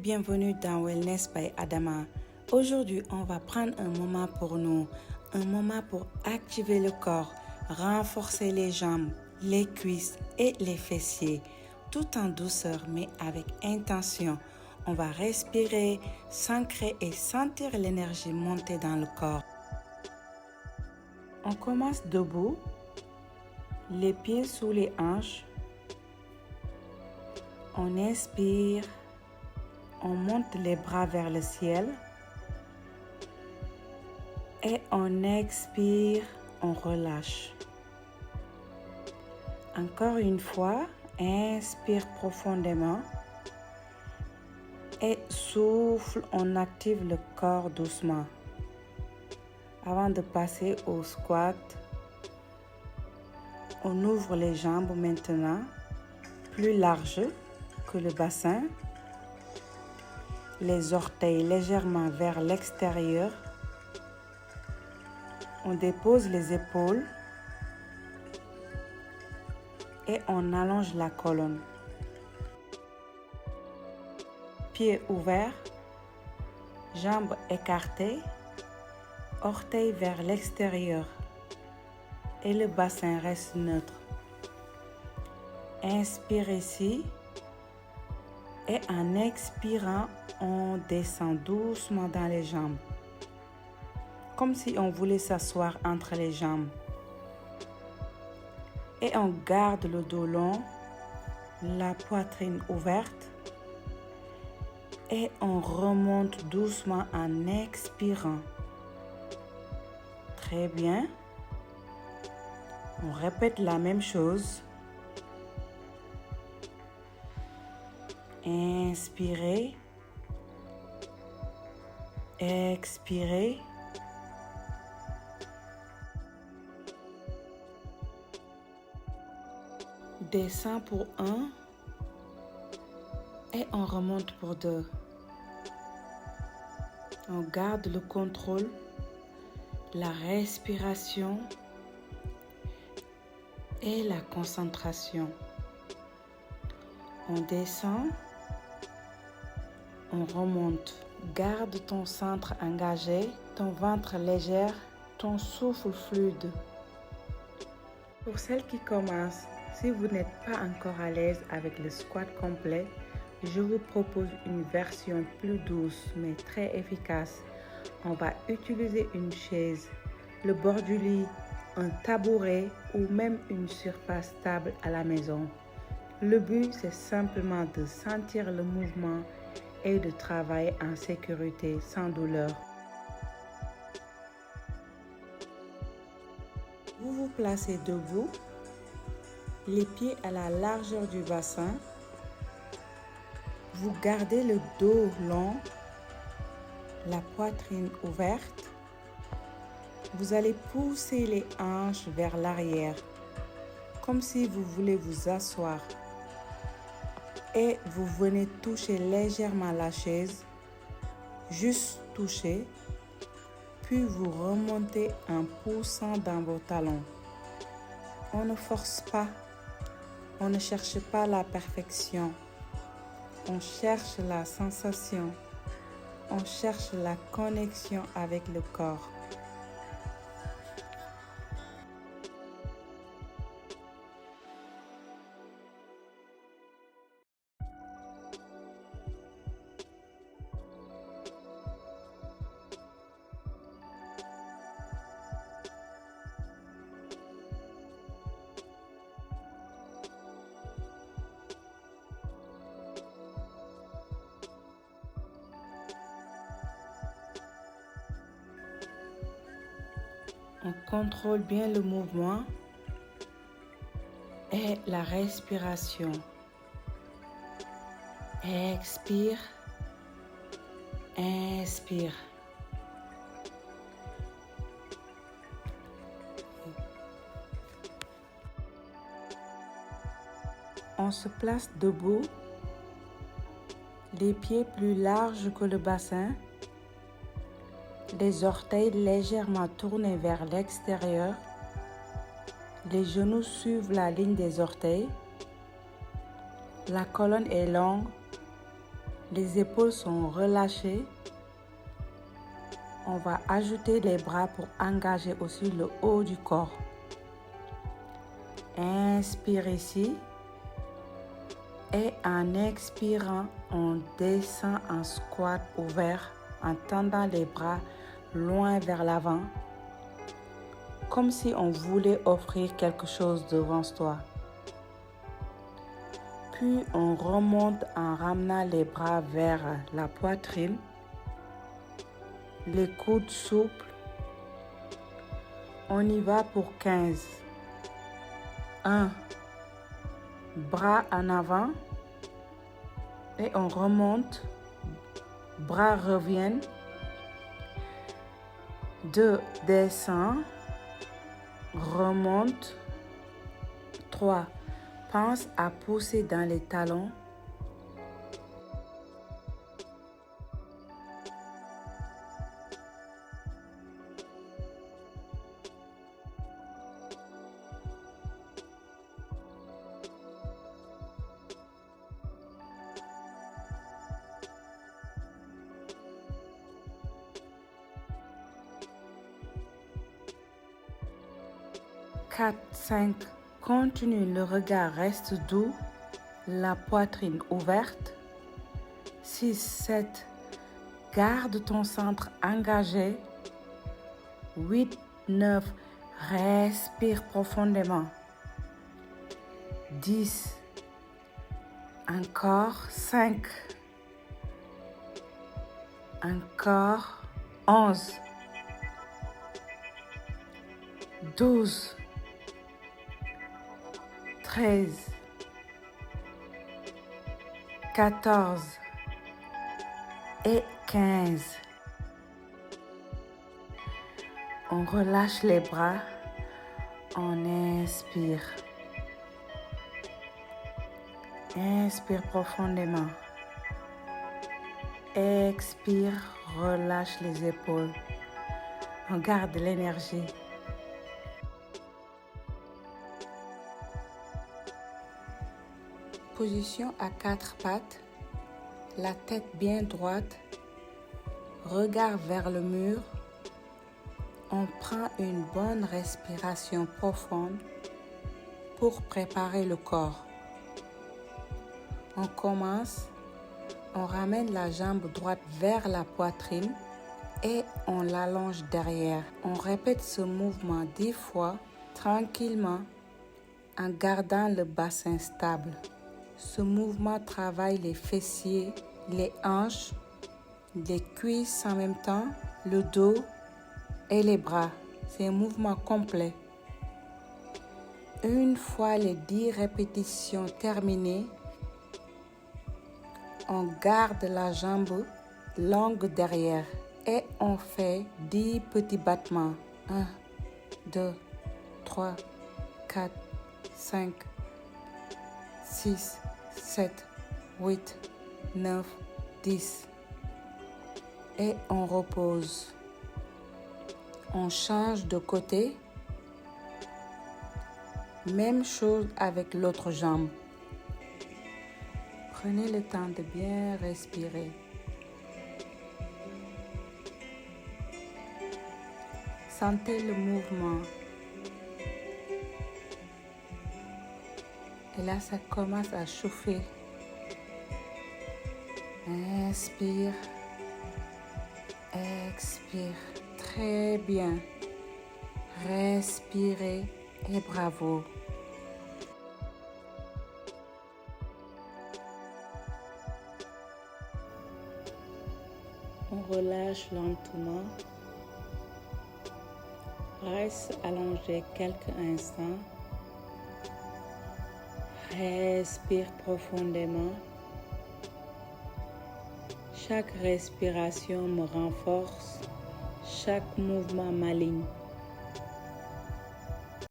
bienvenue dans Wellness by Adama. Aujourd'hui, on va prendre un moment pour nous, un moment pour activer le corps, renforcer les jambes, les cuisses et les fessiers, tout en douceur mais avec intention. On va respirer, s'ancrer et sentir l'énergie monter dans le corps. On commence debout, les pieds sous les hanches. On inspire, on monte les bras vers le ciel et on expire, on relâche. Encore une fois, inspire profondément et souffle, on active le corps doucement. Avant de passer au squat, on ouvre les jambes maintenant, plus larges que le bassin. Les orteils légèrement vers l'extérieur. On dépose les épaules et on allonge la colonne. Pieds ouverts, jambes écartées, orteils vers l'extérieur et le bassin reste neutre. Inspire ici et en expirant, on descend doucement dans les jambes, comme si on voulait s'asseoir entre les jambes. Et on garde le dos long, la poitrine ouverte et on remonte doucement en expirant. Très bien. On répète la même chose. Inspirez. Expirez. Descend pour 1 et on remonte pour 2. On garde le contrôle, la respiration et la concentration. On descend, on remonte. Garde ton centre engagé, ton ventre léger, ton souffle fluide. Pour celles qui commencent, si vous n'êtes pas encore à l'aise avec le squat complet, je vous propose une version plus douce mais très efficace. On va utiliser une chaise, le bord du lit, un tabouret ou même une surface stable à la maison. Le but, c'est simplement de sentir le mouvement et de travailler en sécurité sans douleur. Vous vous placez debout, les pieds à la largeur du bassin. Vous gardez le dos long, la poitrine ouverte. Vous allez pousser les hanches vers l'arrière, comme si vous voulez vous asseoir. Et vous venez toucher légèrement la chaise, juste toucher, puis vous remontez en poussant dans vos talons. On ne force pas, on ne cherche pas la perfection, on cherche la sensation, on cherche la connexion avec le corps. On contrôle bien le mouvement et la respiration. Expire, inspire. On se place debout, les pieds plus larges que le bassin. Les orteils légèrement tournés vers l'extérieur. Les genoux suivent la ligne des orteils. La colonne est longue. Les épaules sont relâchées. On va ajouter les bras pour engager aussi le haut du corps. Inspire ici. Et en expirant, on descend en squat ouvert en tendant les bras loin vers l'avant, comme si on voulait offrir quelque chose devant toi. Puis on remonte en ramenant les bras vers la poitrine, les coudes souples. On y va pour 15. 1. Bras en avant. Et on remonte. Bras reviennent. 2. Descend. Remonte. 3. Pense à pousser dans les talons. 4, 5. Continue, le regard reste doux, la poitrine ouverte. 6, 7. Garde ton centre engagé. 8, 9. Respire profondément. 10. Encore 5. Encore 11. 12. 13, 14 et 15. On relâche les bras, on inspire. Inspire profondément. Expire, relâche les épaules. On garde l'énergie. Position à 4 pattes, la tête bien droite, regard vers le mur. On prend une bonne respiration profonde pour préparer le corps. On commence, on ramène la jambe droite vers la poitrine et on l'allonge derrière. On répète ce mouvement 10 fois tranquillement en gardant le bassin stable. Ce mouvement travaille les fessiers, les hanches, les cuisses en même temps, le dos et les bras. C'est un mouvement complet. Une fois les 10 répétitions terminées, on garde la jambe longue derrière et on fait 10 petits battements. 1, 2, 3, 4, 5, 6, 7, 8, 9, 10. Et on repose. On change de côté. Même chose avec l'autre jambe. Prenez le temps de bien respirer. Sentez le mouvement. Et là, ça commence à chauffer. Inspire. Expire. Très bien. Respirez et bravo. On relâche lentement. Reste allongé quelques instants. Respire profondément. Chaque respiration me renforce. Chaque mouvement m'aligne.